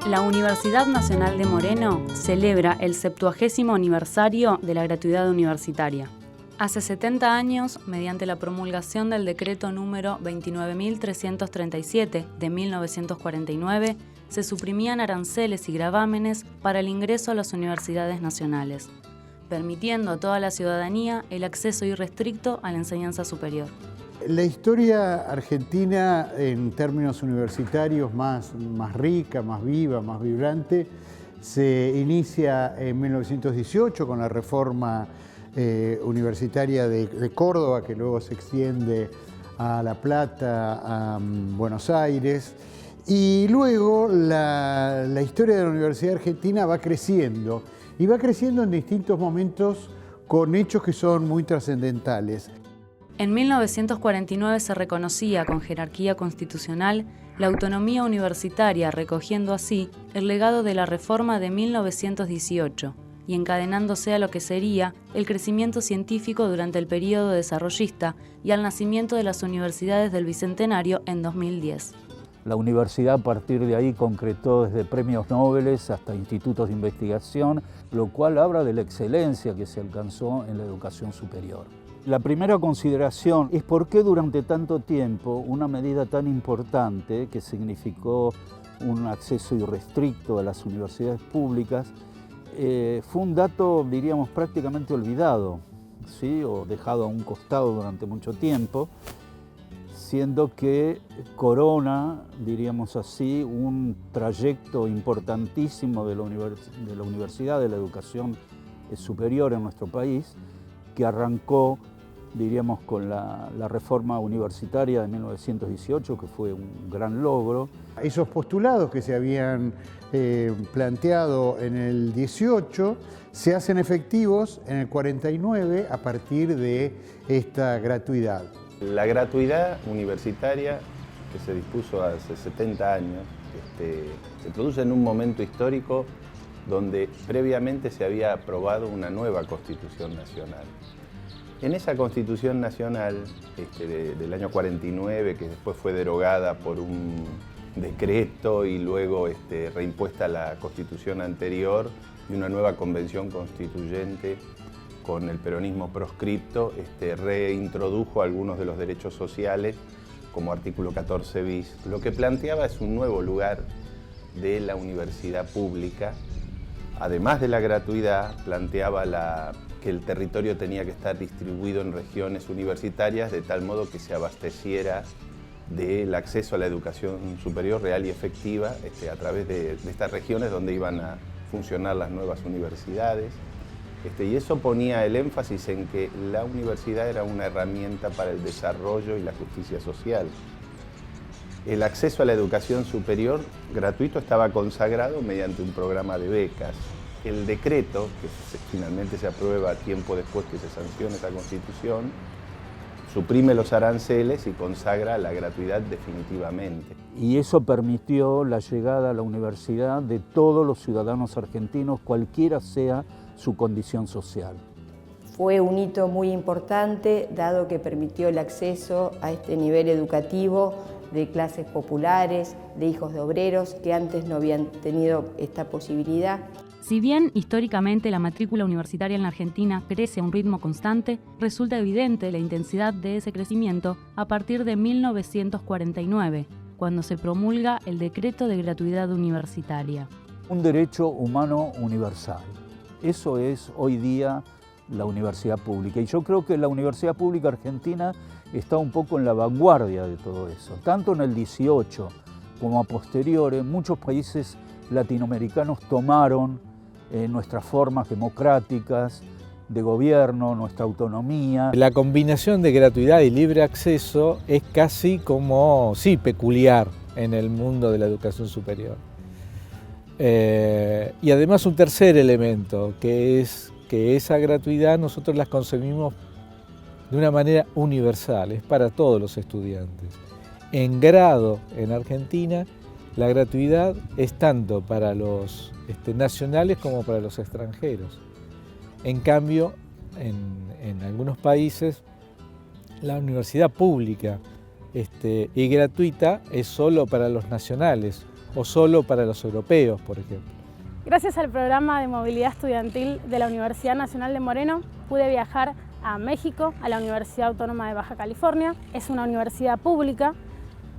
La Universidad Nacional de Moreno celebra el 70º aniversario de la gratuidad universitaria. Hace 70 años, mediante la promulgación del decreto número 29.337 de 1949, se suprimían aranceles y gravámenes para el ingreso a las universidades nacionales, permitiendo a toda la ciudadanía el acceso irrestricto a la enseñanza superior. La historia argentina, en términos universitarios, más rica, más viva, más vibrante, se inicia en 1918 con la reforma universitaria de Córdoba, que luego se extiende a La Plata, a Buenos Aires. Y luego la historia de la Universidad Argentina va creciendo, y va creciendo en distintos momentos con hechos que son muy trascendentales. En 1949 se reconocía con jerarquía constitucional la autonomía universitaria, recogiendo así el legado de la reforma de 1918 y encadenándose a lo que sería el crecimiento científico durante el período desarrollista y al nacimiento de las universidades del Bicentenario en 2010. La universidad a partir de ahí concretó desde premios Nobel hasta institutos de investigación, lo cual habla de la excelencia que se alcanzó en la educación superior. La primera consideración es por qué durante tanto tiempo una medida tan importante que significó un acceso irrestricto a las universidades públicas fue un dato, diríamos, prácticamente olvidado, ¿sí? O dejado a un costado durante mucho tiempo, siendo que corona, diríamos así, un trayecto importantísimo de la universidad, de la educación superior en nuestro país, que arrancó, diríamos, con la reforma universitaria de 1918, que fue un gran logro. Esos postulados que se habían planteado en el 18 se hacen efectivos en el 49 a partir de esta gratuidad. La gratuidad universitaria que se dispuso hace 70 años se produce en un momento histórico donde previamente se había aprobado una nueva Constitución Nacional. En esa Constitución Nacional del año 49, que después fue derogada por un decreto y luego reimpuesta la Constitución anterior y una nueva Convención Constituyente con el peronismo proscripto, reintrodujo algunos de los derechos sociales como artículo 14 bis. Lo que planteaba es un nuevo lugar de la universidad pública. Además de la gratuidad, planteaba que el territorio tenía que estar distribuido en regiones universitarias de tal modo que se abasteciera del acceso a la educación superior real y efectiva a través de estas regiones donde iban a funcionar las nuevas universidades. Y eso ponía el énfasis en que la universidad era una herramienta para el desarrollo y la justicia social. El acceso a la educación superior gratuito estaba consagrado mediante un programa de becas. El decreto, que finalmente se aprueba tiempo después que se sancione esa Constitución, suprime los aranceles y consagra la gratuidad definitivamente. Y eso permitió la llegada a la universidad de todos los ciudadanos argentinos, cualquiera sea su condición social. Fue un hito muy importante, dado que permitió el acceso a este nivel educativo de clases populares, de hijos de obreros, que antes no habían tenido esta posibilidad. Si bien históricamente la matrícula universitaria en la Argentina crece a un ritmo constante, resulta evidente la intensidad de ese crecimiento a partir de 1949, cuando se promulga el Decreto de Gratuidad Universitaria. Un derecho humano universal. Eso es hoy día la universidad pública. Y yo creo que la universidad pública argentina está un poco en la vanguardia de todo eso. Tanto en el 18 como a posteriori, muchos países latinoamericanos tomaron nuestras formas democráticas de gobierno, nuestra autonomía. La combinación de gratuidad y libre acceso es casi como, sí, peculiar en el mundo de la educación superior. Y además un tercer elemento, que es que esa gratuidad nosotros la concebimos de una manera universal, es para todos los estudiantes. En grado en Argentina, la gratuidad es tanto para los nacionales como para los extranjeros. En cambio, en algunos países, la universidad pública y gratuita es solo para los nacionales o solo para los europeos, por ejemplo. Gracias al programa de movilidad estudiantil de la Universidad Nacional de Moreno, pude viajar a México, a la Universidad Autónoma de Baja California. Es una universidad pública,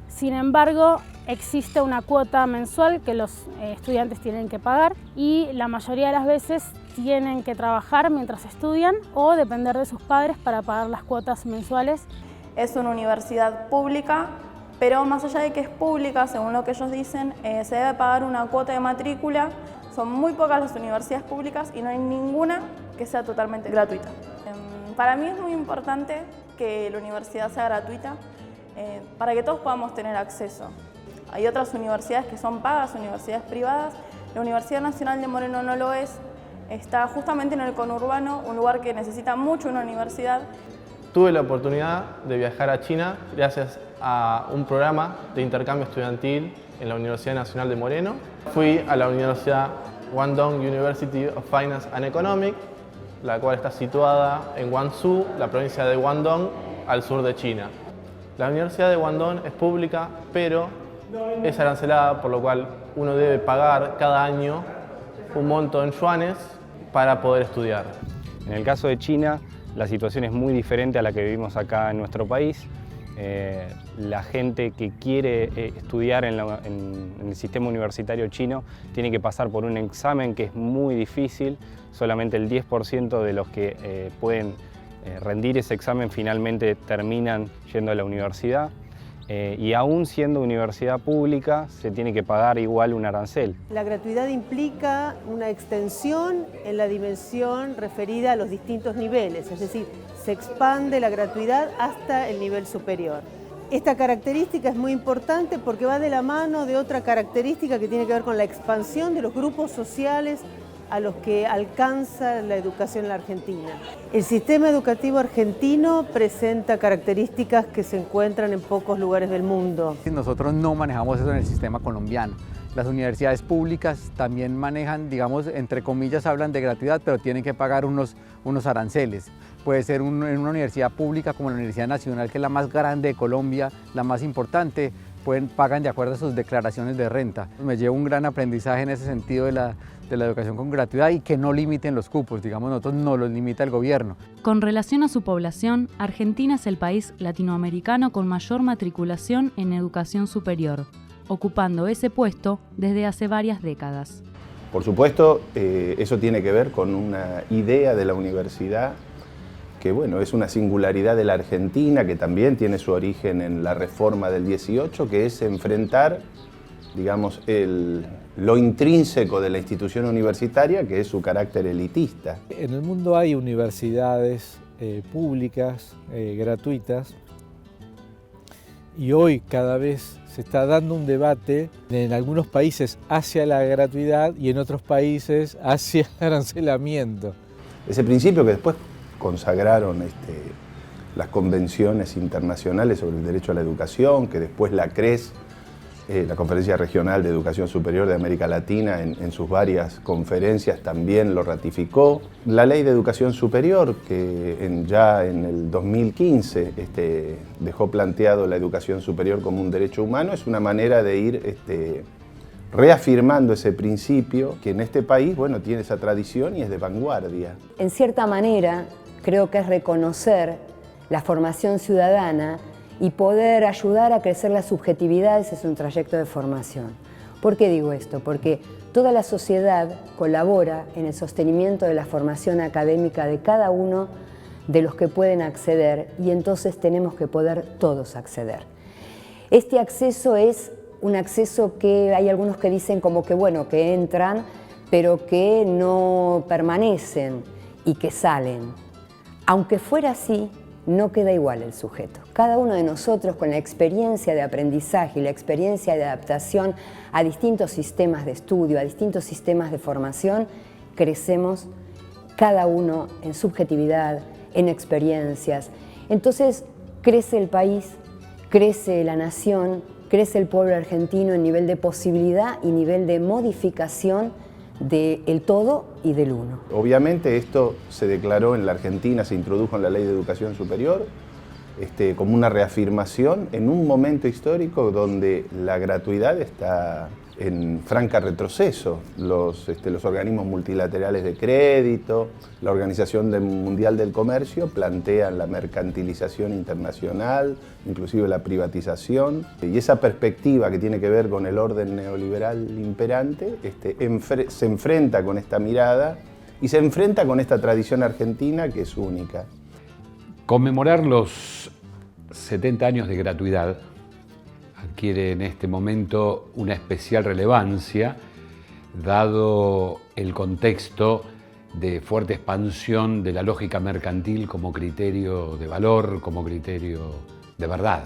sin embargo, existe una cuota mensual que los estudiantes tienen que pagar y la mayoría de las veces tienen que trabajar mientras estudian o depender de sus padres para pagar las cuotas mensuales. Es una universidad pública, pero más allá de que es pública, según lo que ellos dicen, se debe pagar una cuota de matrícula. Son muy pocas las universidades públicas y no hay ninguna que sea totalmente gratuita. Para mí es muy importante que la universidad sea gratuita para que todos podamos tener acceso. Hay otras universidades que son pagas, universidades privadas. La Universidad Nacional de Moreno no lo es. Está justamente en el conurbano, un lugar que necesita mucho una universidad. Tuve la oportunidad de viajar a China gracias a un programa de intercambio estudiantil en la Universidad Nacional de Moreno. Fui a la Universidad Guangdong University of Finance and Economics, la cual está situada en Guangzhou, la provincia de Guangdong, al sur de China. La Universidad de Guangdong es pública, pero es arancelada, por lo cual uno debe pagar cada año un monto en yuanes para poder estudiar. En el caso de China, la situación es muy diferente a la que vivimos acá en nuestro país. La gente que quiere estudiar en el sistema universitario chino tiene que pasar por un examen que es muy difícil. Solamente el 10% de los que pueden rendir ese examen finalmente terminan yendo a la universidad. Y aún siendo universidad pública, se tiene que pagar igual un arancel. La gratuidad implica una extensión en la dimensión referida a los distintos niveles, es decir, se expande la gratuidad hasta el nivel superior. Esta característica es muy importante porque va de la mano de otra característica que tiene que ver con la expansión de los grupos sociales a los que alcanza la educación en la Argentina. El sistema educativo argentino presenta características que se encuentran en pocos lugares del mundo. Nosotros no manejamos eso en el sistema colombiano. Las universidades públicas también manejan, digamos, entre comillas, hablan de gratuidad, pero tienen que pagar unos aranceles. Puede ser en una universidad pública como la Universidad Nacional, que es la más grande de Colombia, la más importante, pagan de acuerdo a sus declaraciones de renta. Me llevo un gran aprendizaje en ese sentido de la educación con gratuidad y que no limiten los cupos, digamos, nosotros no los limita el gobierno. Con relación a su población, Argentina es el país latinoamericano con mayor matriculación en educación superior, ocupando ese puesto desde hace varias décadas. Por supuesto, eso tiene que ver con una idea de la universidad que, bueno, es una singularidad de la Argentina, que también tiene su origen en la reforma del 18, que es enfrentar, digamos, lo intrínseco de la institución universitaria, que es su carácter elitista. En el mundo hay universidades públicas, gratuitas, y hoy cada vez se está dando un debate en algunos países hacia la gratuidad y en otros países hacia el arancelamiento. Ese principio que después consagraron las convenciones internacionales sobre el derecho a la educación, que después la CRES, la Conferencia Regional de Educación Superior de América Latina, en sus varias conferencias también lo ratificó. La Ley de Educación Superior, que ya en el 2015 dejó planteado la educación superior como un derecho humano, es una manera de ir reafirmando ese principio que en este país, bueno, tiene esa tradición y es de vanguardia. En cierta manera, creo que es reconocer la formación ciudadana y poder ayudar a crecer las subjetividades es un trayecto de formación. ¿Por qué digo esto? Porque toda la sociedad colabora en el sostenimiento de la formación académica de cada uno de los que pueden acceder y entonces tenemos que poder todos acceder. Este acceso es un acceso que hay algunos que dicen como que, bueno, que entran, pero que no permanecen y que salen. Aunque fuera así, no queda igual el sujeto. Cada uno de nosotros, con la experiencia de aprendizaje y la experiencia de adaptación a distintos sistemas de estudio, a distintos sistemas de formación, crecemos cada uno en subjetividad, en experiencias. Entonces crece el país, crece la nación, crece el pueblo argentino en nivel de posibilidad y nivel de modificación del todo y del uno. Obviamente esto se declaró en la Argentina, se introdujo en la Ley de Educación Superior como una reafirmación en un momento histórico donde la gratuidad está en franca retroceso. Los organismos multilaterales de crédito, la Organización Mundial del Comercio plantean la mercantilización internacional, inclusive la privatización, y esa perspectiva que tiene que ver con el orden neoliberal imperante se enfrenta con esta mirada y se enfrenta con esta tradición argentina que es única. Conmemorar los 70 años de gratuidad adquiere en este momento una especial relevancia, dado el contexto de fuerte expansión de la lógica mercantil como criterio de valor, como criterio de verdad.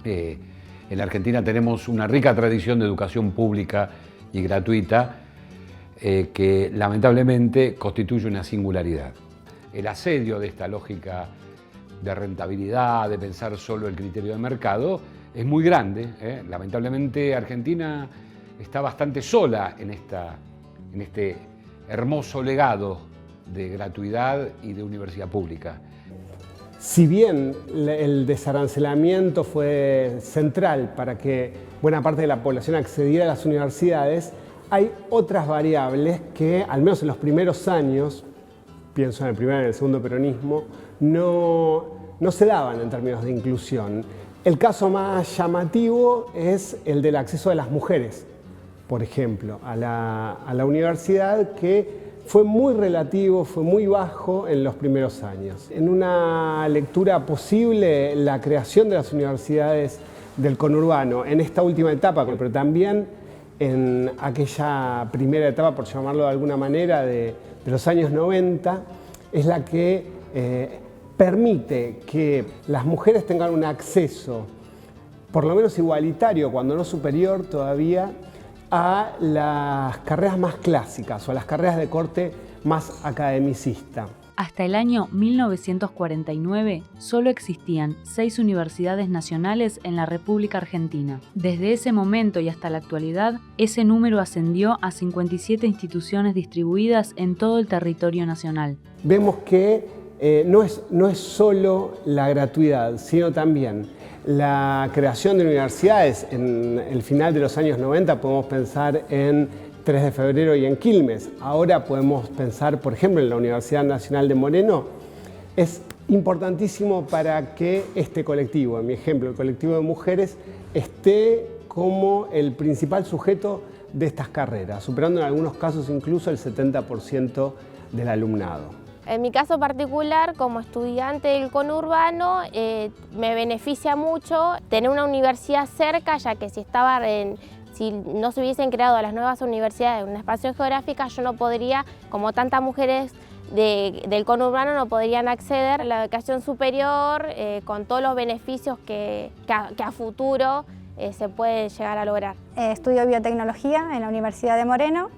En la Argentina tenemos una rica tradición de educación pública y gratuita que lamentablemente constituye una singularidad. El asedio de esta lógica de rentabilidad, de pensar solo el criterio de mercado, es muy grande. Lamentablemente Argentina está bastante sola en este hermoso legado de gratuidad y de universidad pública. Si bien el desarancelamiento fue central para que buena parte de la población accediera a las universidades, hay otras variables que, al menos en los primeros años, pienso en el primer y en el segundo peronismo, no se daban en términos de inclusión. El caso más llamativo es el del acceso de las mujeres, por ejemplo, a la universidad, que fue muy relativo, fue muy bajo en los primeros años. En una lectura posible, la creación de las universidades del conurbano en esta última etapa, pero también en aquella primera etapa, por llamarlo de alguna manera, de los años 90, es la que permite que las mujeres tengan un acceso, por lo menos igualitario, cuando no superior todavía, a las carreras más clásicas o a las carreras de corte más academicista. Hasta el año 1949 solo existían 6 universidades nacionales en la República Argentina. Desde ese momento y hasta la actualidad, ese número ascendió a 57 instituciones distribuidas en todo el territorio nacional. Vemos que no es solo la gratuidad, sino también la creación de universidades. En el final de los años 90 podemos pensar en 3 de febrero y en Quilmes. Ahora podemos pensar, por ejemplo, en la Universidad Nacional de Moreno. Es importantísimo para que este colectivo, en mi ejemplo, el colectivo de mujeres, esté como el principal sujeto de estas carreras, superando en algunos casos incluso el 70% del alumnado. En mi caso particular, como estudiante del conurbano, me beneficia mucho tener una universidad cerca, ya que si no se hubiesen creado las nuevas universidades en una expansión geográfica, yo no podría, como tantas mujeres del conurbano, no podrían acceder a la educación superior con todos los beneficios que a futuro se puede llegar a lograr. Estudio biotecnología en la Universidad de Moreno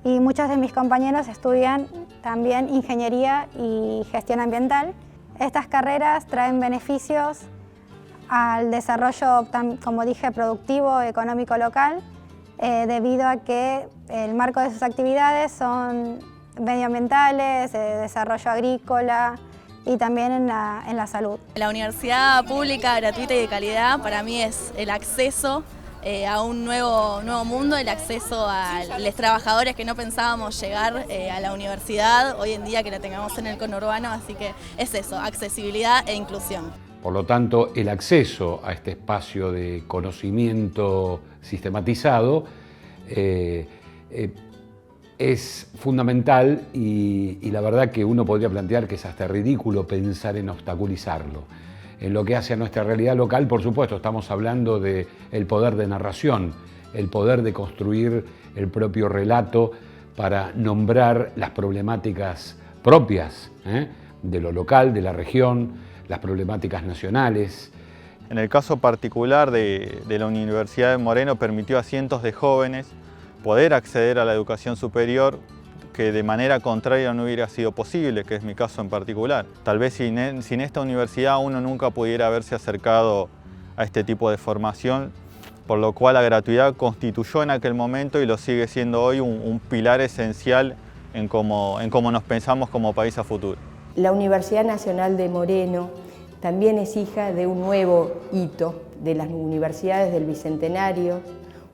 y muchos de mis compañeros estudian también ingeniería y gestión ambiental. Estas carreras traen beneficios al desarrollo, como dije, productivo, económico local, debido a que el marco de sus actividades son medioambientales, desarrollo agrícola y también en la salud. La universidad pública, gratuita y de calidad para mí es el acceso a un nuevo mundo, el acceso a los trabajadores que no pensábamos llegar a la universidad, hoy en día que la tengamos en el conurbano, así que es eso, accesibilidad e inclusión. Por lo tanto, el acceso a este espacio de conocimiento sistematizado es fundamental y la verdad que uno podría plantear que es hasta ridículo pensar en obstaculizarlo. En lo que hace a nuestra realidad local, por supuesto, estamos hablando del poder de narración, el poder de construir el propio relato para nombrar las problemáticas propias de lo local, de la región, las problemáticas nacionales. En el caso particular de la Universidad de Moreno, permitió a cientos de jóvenes poder acceder a la educación superior que de manera contraria no hubiera sido posible, que es mi caso en particular. Tal vez sin esta universidad uno nunca pudiera haberse acercado a este tipo de formación, por lo cual la gratuidad constituyó en aquel momento y lo sigue siendo hoy un pilar esencial en cómo nos pensamos como país a futuro. La Universidad Nacional de Moreno también es hija de un nuevo hito de las universidades del Bicentenario,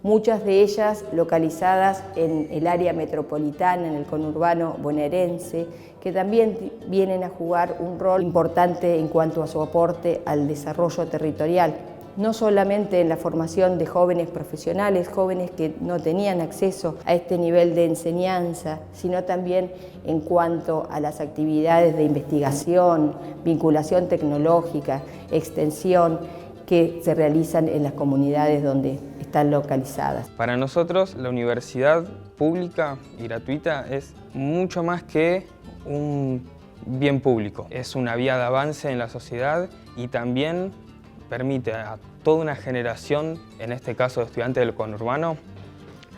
muchas de ellas localizadas en el área metropolitana, en el conurbano bonaerense, que también vienen a jugar un rol importante en cuanto a su aporte al desarrollo territorial, no solamente en la formación de jóvenes profesionales, jóvenes que no tenían acceso a este nivel de enseñanza, sino también en cuanto a las actividades de investigación, vinculación tecnológica, extensión, que se realizan en las comunidades donde están localizadas. Para nosotros, la universidad pública y gratuita es mucho más que un bien público. Es una vía de avance en la sociedad y también permite a toda una generación, en este caso de estudiantes del conurbano,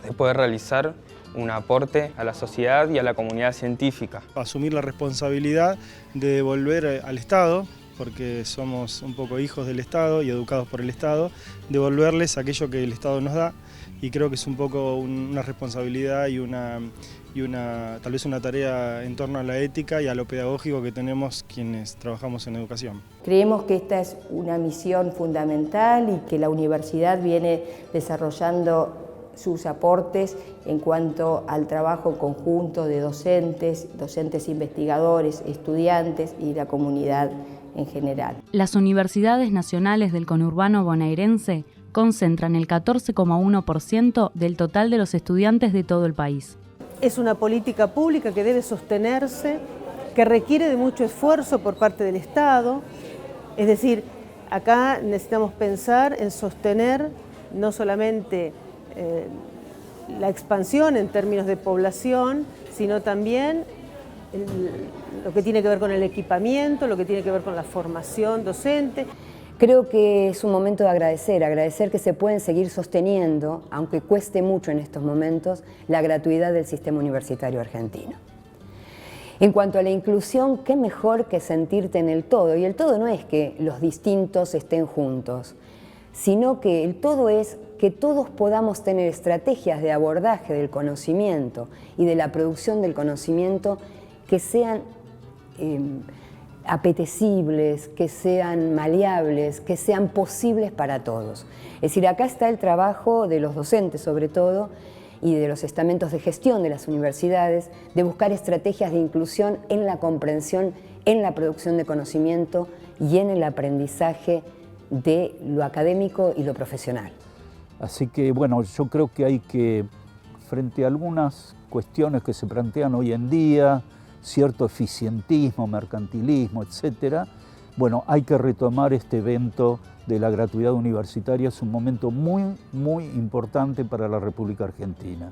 de poder realizar un aporte a la sociedad y a la comunidad científica. Asumir la responsabilidad de devolver al Estado, porque somos un poco hijos del Estado y educados por el Estado, devolverles aquello que el Estado nos da, y creo que es un poco una responsabilidad y tal vez una tarea en torno a la ética y a lo pedagógico que tenemos quienes trabajamos en educación. Creemos que esta es una misión fundamental y que la universidad viene desarrollando sus aportes en cuanto al trabajo conjunto de docentes investigadores, estudiantes y la comunidad en general. Las universidades nacionales del conurbano bonaerense concentran el 14,1% del total de los estudiantes de todo el país. Es una política pública que debe sostenerse, que requiere de mucho esfuerzo por parte del Estado. Es decir, acá necesitamos pensar en sostener no solamente la expansión en términos de población, sino también lo que tiene que ver con el equipamiento, lo que tiene que ver con la formación docente. Creo que es un momento de agradecer que se pueden seguir sosteniendo, aunque cueste mucho en estos momentos, la gratuidad del sistema universitario argentino. En cuanto a la inclusión, qué mejor que sentirte en el todo, y el todo no es que los distintos estén juntos, sino que el todo es que todos podamos tener estrategias de abordaje del conocimiento y de la producción del conocimiento que sean apetecibles, que sean maleables, que sean posibles para todos. Es decir, acá está el trabajo de los docentes sobre todo y de los estamentos de gestión de las universidades de buscar estrategias de inclusión en la comprensión, en la producción de conocimiento y en el aprendizaje de lo académico y lo profesional. Así que, bueno, yo creo que hay que, frente a algunas cuestiones que se plantean hoy en día, cierto eficientismo, mercantilismo, etcétera, bueno, hay que retomar este evento de la gratuidad universitaria. Es un momento muy, muy importante para la República Argentina.